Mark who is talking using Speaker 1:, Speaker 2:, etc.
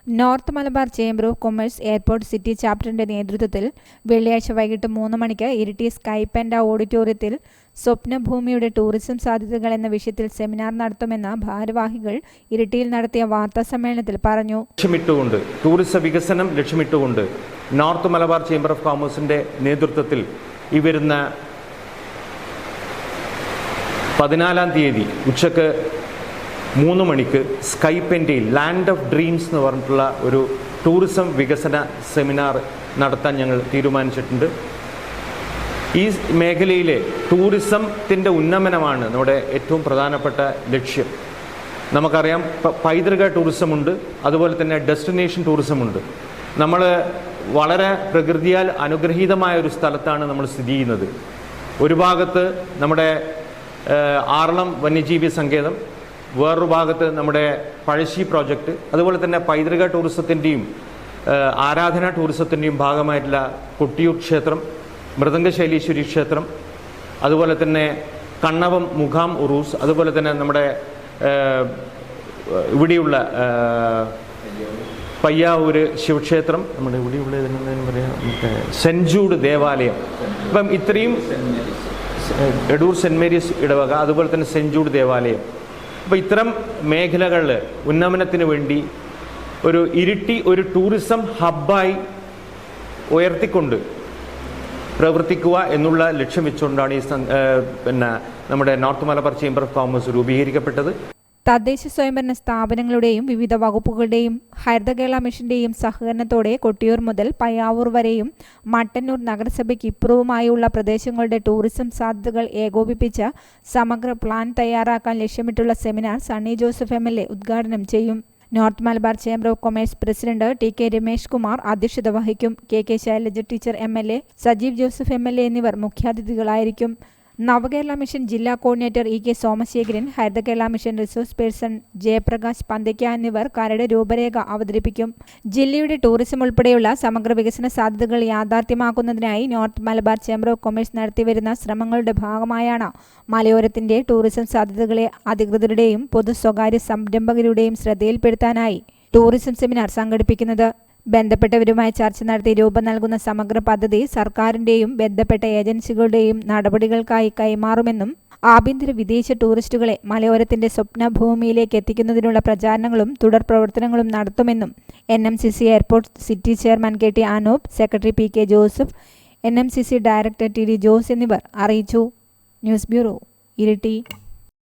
Speaker 1: North Malabar chamber of commerce airport city ചാപ്റ്ററിന്റെ നേതൃത്വത്തിൽ വെള്ളിയാഴ്ച വൈകിട്ട് 3 മണിക്ക് ഇരിട്ടി സ്കൈ പെൻഡ ഓഡിറ്റോറിയത്തിൽ സ്വപ്നഭൂമിയുടെ ടൂറിസം സാധ്യതകൾ എന്ന വിഷയത്തിൽ സെമിനാർ നടത്തുമെന്ന് ഭാരവാഹികൾ ഇരിട്ടിയിൽ നടത്തിയ വാർത്താ സമ്മേളനത്തിൽ പറഞ്ഞു.
Speaker 2: ടൂറിസം വികസനം ലക്ഷ്യമിട്ടുകൊണ്ട് നോർത്ത് മലബാർ ചേംബർ ഓഫ് കൊമേഴ്സിന്റെ നേതൃത്വത്തിൽ ഈ വരുന്ന 14-ാം തീയതി ഉച്ചക്ക് 3 മണിക്ക് സ്കൈ പെൻഡയിൽ ലാൻഡ് ഓഫ് ഡ്രീംസ് എന്ന് പറഞ്ഞിട്ടുള്ള ഒരു ടൂറിസം വികസന സെമിനാർ നടത്താൻ ഞങ്ങൾ തീരുമാനിച്ചിട്ടുണ്ട്. ഈ മേഖലയിലെ ടൂറിസത്തിൻ്റെ ഉന്നമനമാണ് നമ്മുടെ ഏറ്റവും പ്രധാനപ്പെട്ട ലക്ഷ്യം. നമുക്കറിയാം, പൈതൃക ടൂറിസമുണ്ട്, അതുപോലെ തന്നെ ഡെസ്റ്റിനേഷൻ ടൂറിസമുണ്ട്. നമ്മൾ വളരെ പ്രകൃതിയാൽ അനുഗ്രഹീതമായ ഒരു സ്ഥലത്താണ് നമ്മൾ സ്ഥിതി ചെയ്യുന്നത്. ഒരു ഭാഗത്ത് നമ്മുടെ ആറളം വന്യജീവി സങ്കേതം, വേറൊരു ഭാഗത്ത് നമ്മുടെ പഴശ്ശി പ്രോജക്റ്റ്, അതുപോലെ തന്നെ പൈതൃക ടൂറിസത്തിൻ്റെയും ആരാധന ടൂറിസത്തിൻ്റെയും ഭാഗമായിട്ടുള്ള കൊട്ടിയൂർ ക്ഷേത്രം, മൃദംഗശൈലീശ്വരി ക്ഷേത്രം, അതുപോലെ തന്നെ കണ്ണവം മുഖാം ഉറൂസ്, അതുപോലെ തന്നെ നമ്മുടെ ഇവിടെയുള്ള പയ്യാവൂര് ശിവക്ഷേത്രം, നമ്മുടെ ഇവിടെയുള്ള എന്താ പറയുക, സെൻറ്റ് ജൂഡ് ദേവാലയം. ഇപ്പം ഇത്രയും എടൂർ സെൻറ്റ് മേരീസ് ഇടവക, അതുപോലെ തന്നെ സെൻറ്റ് ജൂഡ് ദേവാലയം. അപ്പോൾ ഇത്തരം മേഖലകളിൽ ഉന്നമനത്തിന് വേണ്ടി ഇരിട്ടി ഒരു ടൂറിസം ഹബ്ബായി ഉയർത്തിക്കൊണ്ട് പ്രവർത്തിക്കുക എന്നുള്ള ലക്ഷ്യം വെച്ചുകൊണ്ടാണ് ഈ നമ്മുടെ north Malabar chamber of commerce രൂപീകരിക്കപ്പെട്ടത്.
Speaker 1: തദ്ദേശ സ്വയംഭരണ സ്ഥാപനങ്ങളുടെയും വിവിധ വകുപ്പുകളുടെയും ഹരിത കേരള മിഷന്റെയും സഹകരണത്തോടെ കൊട്ടിയൂർ മുതൽ പയ്യാവൂർ വരെയും മട്ടന്നൂർ നഗരസഭയ്ക്ക് ഇപ്പുറവുമായുള്ള പ്രദേശങ്ങളുടെ ടൂറിസം സാധ്യതകൾ ഏകോപിപ്പിച്ച് സമഗ്ര പ്ലാൻ തയ്യാറാക്കാൻ ലക്ഷ്യമിട്ടുള്ള സെമിനാർ സണ്ണി ജോസഫ് MLA ഉദ്ഘാടനം ചെയ്യും. North Malabar chamber of commerce president TK Ramesh Kumar അധ്യക്ഷത വഹിക്കും. KK Shailaja teacher MLA, Sajeev Joseph MLA എന്നിവർ മുഖ്യാതിഥികളായിരിക്കും. നവകേരള മിഷൻ ജില്ലാ coordinator EK Somasekharan, Haritha Kerala mission resource person Jayaprakash Panthakka എന്നിവർ കരട് രൂപരേഖ അവതരിപ്പിക്കും. ജില്ലയുടെ ടൂറിസം ഉൾപ്പെടെയുള്ള സമഗ്ര വികസന സാധ്യതകൾ യാഥാർത്ഥ്യമാക്കുന്നതിനായി north Malabar chamber of commerce നടത്തിവരുന്ന ശ്രമങ്ങളുടെ ഭാഗമായാണ് മലയോരത്തിന്റെ ടൂറിസം സാധ്യതകളെ അധികൃതരുടെയും പൊതു സ്വകാര്യ സംരംഭകരുടെയും ശ്രദ്ധയിൽപ്പെടുത്താനായി ടൂറിസം സെമിനാർ സംഘടിപ്പിക്കുന്നത്. ബന്ധപ്പെട്ടവരുമായി ചർച്ച നടത്തി രൂപം നൽകുന്ന സമഗ്ര പദ്ധതി സർക്കാരിന്റെയും ബന്ധപ്പെട്ട ഏജൻസികളുടെയും നടപടികൾക്കായി കൈമാറുമെന്നും ആഭ്യന്തര വിദേശ ടൂറിസ്റ്റുകളെ മലയോരത്തിന്റെ സ്വപ്നഭൂമിയിലേക്ക് എത്തിക്കുന്നതിനുള്ള പ്രചാരണങ്ങളും തുടർ പ്രവർത്തനങ്ങളും നടത്തുമെന്നും NMCC airport city chairman KT Anoop, secretary PK Joseph, NMCC director TD Jose എന്നിവർ അറിയിച്ചു. News bureau, Iritty.